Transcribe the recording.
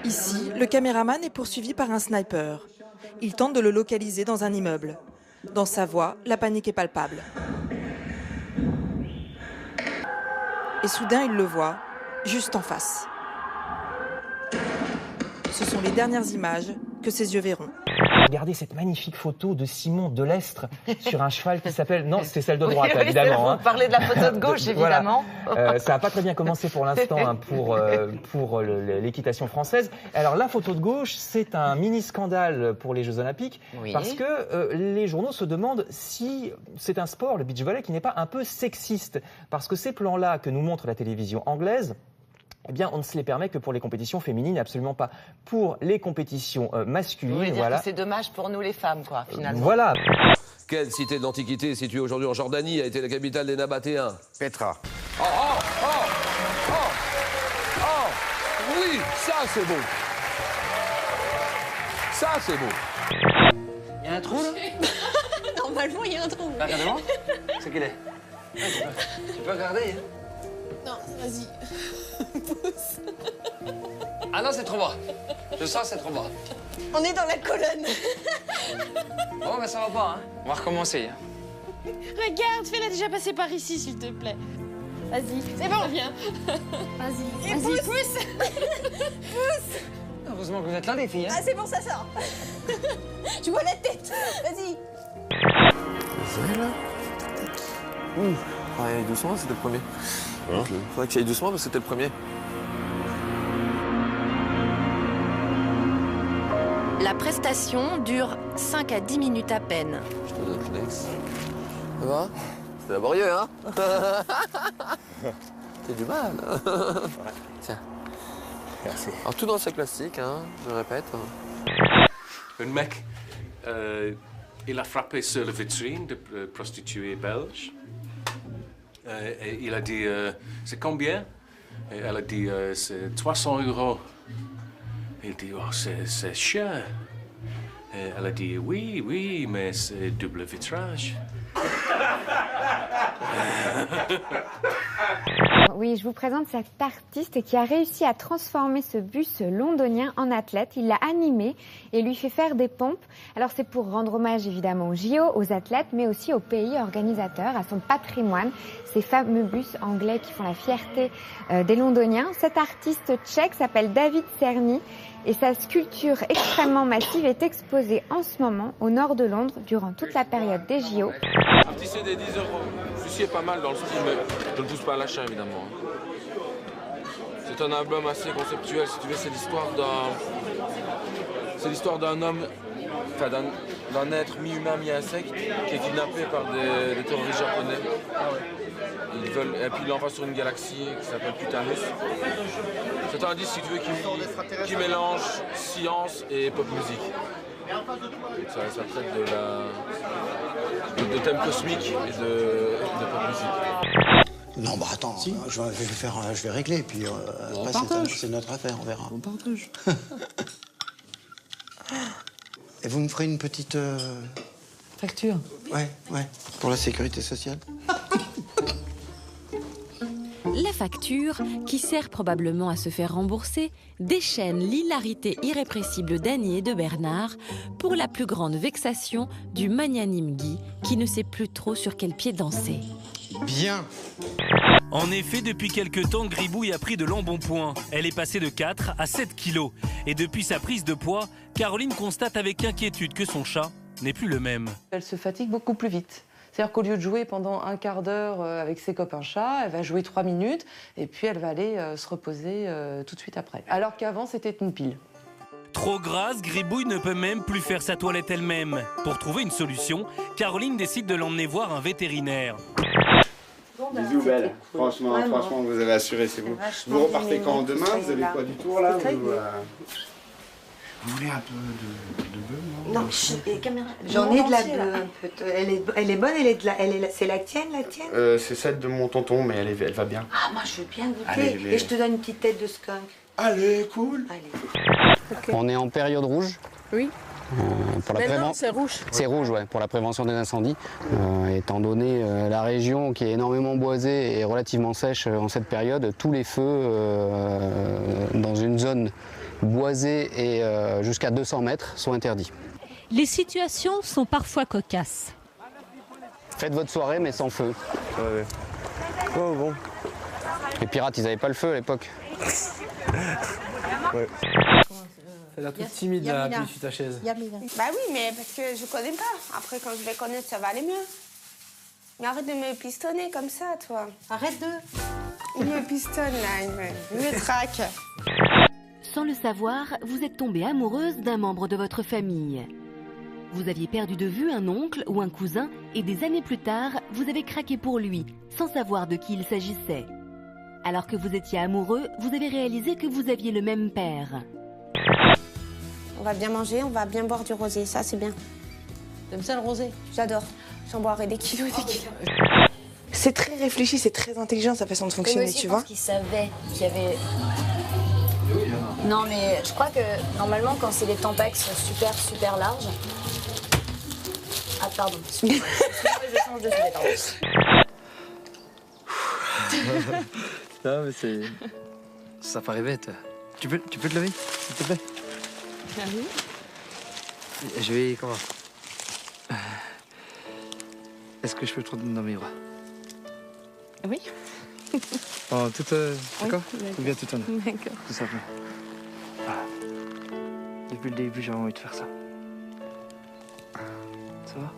Ici, le caméraman est poursuivi par un sniper. Il tente de le localiser dans un immeuble. Dans sa voix, la panique est palpable. Et soudain, il le voit, juste en face. Ce sont les dernières images que ses yeux verront. Regardez cette magnifique photo de Simon Delestre sur un cheval qui s'appelle... Non, c'est celle de droite, oui, évidemment. Vous parlez de la photo de gauche, évidemment. Voilà. Ça n'a pas très bien commencé pour l'instant pour l'équitation française. Alors, la photo de gauche, c'est un mini-scandale pour les Jeux Olympiques, oui. Parce que les journaux se demandent si c'est un sport, le beach volley, qui n'est pas un peu sexiste. Parce que ces plans-là que nous montre la télévision anglaise, eh bien, on ne se les permet que pour les compétitions féminines, absolument pas pour les compétitions masculines. Vous voulez dire que c'est dommage pour nous les femmes, quoi, finalement. Voilà. Quelle cité de l'Antiquité située aujourd'hui en Jordanie a été la capitale des Nabatéens? Petra. Oh, oh, oh, oh, oh, oui, ça c'est beau. Ça c'est beau. Il y a un trou, là? Normalement, il y a un trou. Regarde-moi. C'est qu'il est. Tu peux regarder, hein? Non, vas-y. Pousse. Ah non, c'est trop bas. Je sens, c'est trop bas. On est dans la colonne. Bon, ben ça va pas, hein. On va recommencer. Hein. Regarde, fais-la déjà passer par ici, s'il te plaît. Vas-y, c'est bon. Viens. Vas-y. Et pousse. Pousse. Heureusement que vous êtes là, les filles. Hein. Ah, c'est bon, ça sort. Tu vois la tête. Vas-y. Vous savez, là? Ouais, doucement, c'était le premier. Hein? Faudrait que j'aille doucement parce que c'était le premier. La prestation dure 5 à 10 minutes à peine. Je te donne Kleenex. Ça va? C'était laborieux, hein? T'as du mal. Ouais. Tiens. Merci. Alors, tout dans le sac plastique, hein, je répète. Un mec, il a frappé sur la vitrine de prostituée belge. Et il a dit, c'est combien? Et elle a dit, c'est 300 €. Il dit, oh, c'est cher. Et elle a dit, oui, oui, mais c'est double vitrage. Oui, je vous présente cet artiste qui a réussi à transformer ce bus londonien en athlète. Il l'a animé et lui fait faire des pompes. Alors c'est pour rendre hommage évidemment aux JO, aux athlètes, mais aussi aux pays organisateurs, à son patrimoine, ces fameux bus anglais qui font la fierté des Londoniens. Cet artiste tchèque s'appelle David Cerny et sa sculpture extrêmement massive est exposée en ce moment au nord de Londres durant toute la période des JO. Un petit CD 10 €. Celui-ci est pas mal dans le style, mais je ne pousse pas à l'achat évidemment. C'est un album assez conceptuel, si tu veux, c'est l'histoire d'un homme, enfin d'un être mi-humain, mi-insecte, qui est kidnappé par des terroristes japonais. Et puis il l'envoie sur une galaxie qui s'appelle Putanus. C'est un disque, si tu veux, qui mélange science et pop musique. Ça traite de thèmes cosmiques et de pop musique. Non, bah attends, si. je vais régler, puis après c'est notre affaire, on verra. On partage. Et vous me ferez une petite... Facture? Ouais, pour la sécurité sociale. La facture, qui sert probablement à se faire rembourser, déchaîne l'hilarité irrépressible d'Annie et de Bernard pour la plus grande vexation du magnanime Guy, qui ne sait plus trop sur quel pied danser. Bien. En effet, depuis quelque temps, Gribouille a pris de l'embonpoint. Elle est passée de 4 à 7 kilos. Et depuis sa prise de poids, Caroline constate avec inquiétude que son chat n'est plus le même. Elle se fatigue beaucoup plus vite. C'est-à-dire qu'au lieu de jouer pendant un quart d'heure avec ses copains chats, elle va jouer 3 minutes et puis elle va aller se reposer tout de suite après. Alors qu'avant, c'était une pile. Trop grasse, Gribouille ne peut même plus faire sa toilette elle-même. Pour trouver une solution, Caroline décide de l'emmener voir un vétérinaire. Bisous, belle. Cool. Franchement, vous avez assuré, c'est vous. Vous repartez quand demain? Vous avez quoi du tour là? Vous voulez un peu de bœuf? Non, j'en ai de la bœuf un peu. Elle est bonne, c'est la tienne, c'est celle de mon tonton, mais elle va bien. Ah, moi je veux bien goûter. Allez. Et je te donne une petite tête de skunk. Allez, cool. Allez. Okay. On est en période rouge. Oui. Maintenant, c'est rouge. C'est rouge, ouais, pour la prévention des incendies. Étant donné la région qui est énormément boisée et relativement sèche en cette période, tous les feux dans une zone boisés et jusqu'à 200 mètres sont interdits. Les situations sont parfois cocasses. Faites votre soirée mais sans feu. Ouais. Oh bon. Les pirates, ils n'avaient pas le feu à l'époque. Ouais. Elle a toute timide là, appuyée sur ta chaise. Bah oui, mais parce que je connais pas. Après, quand je vais connaître, ça va aller mieux. Mais arrête de me pistonner comme ça, toi. Arrête de... Il me pistonne, là, il me traque. Sans le savoir, vous êtes tombée amoureuse d'un membre de votre famille. Vous aviez perdu de vue un oncle ou un cousin et des années plus tard, vous avez craqué pour lui, sans savoir de qui il s'agissait. Alors que vous étiez amoureux, vous avez réalisé que vous aviez le même père. On va bien manger, on va bien boire du rosé, ça c'est bien. T'aimes ça le rosé? J'adore. J'en boirai des kilos et des kilos. C'est très réfléchi, c'est très intelligent sa façon de fonctionner, tu vois. Je pense qu'il savait qu'il y avait... Non, mais je crois que normalement, quand c'est des tampax super larges... Ah, pardon. Je change de sujet, pardon. Non, mais c'est... Ça paraît bête. Tu peux te lever, s'il te plaît? Ah oui. Je vais... Comment? Est-ce que je peux te prendre dans mes bras? Oui. Oh, tout... D'accord? Ou bien tout en haut? D'accord. Tout simplement. Voilà. Depuis le début, j'avais envie de faire ça. Ça va?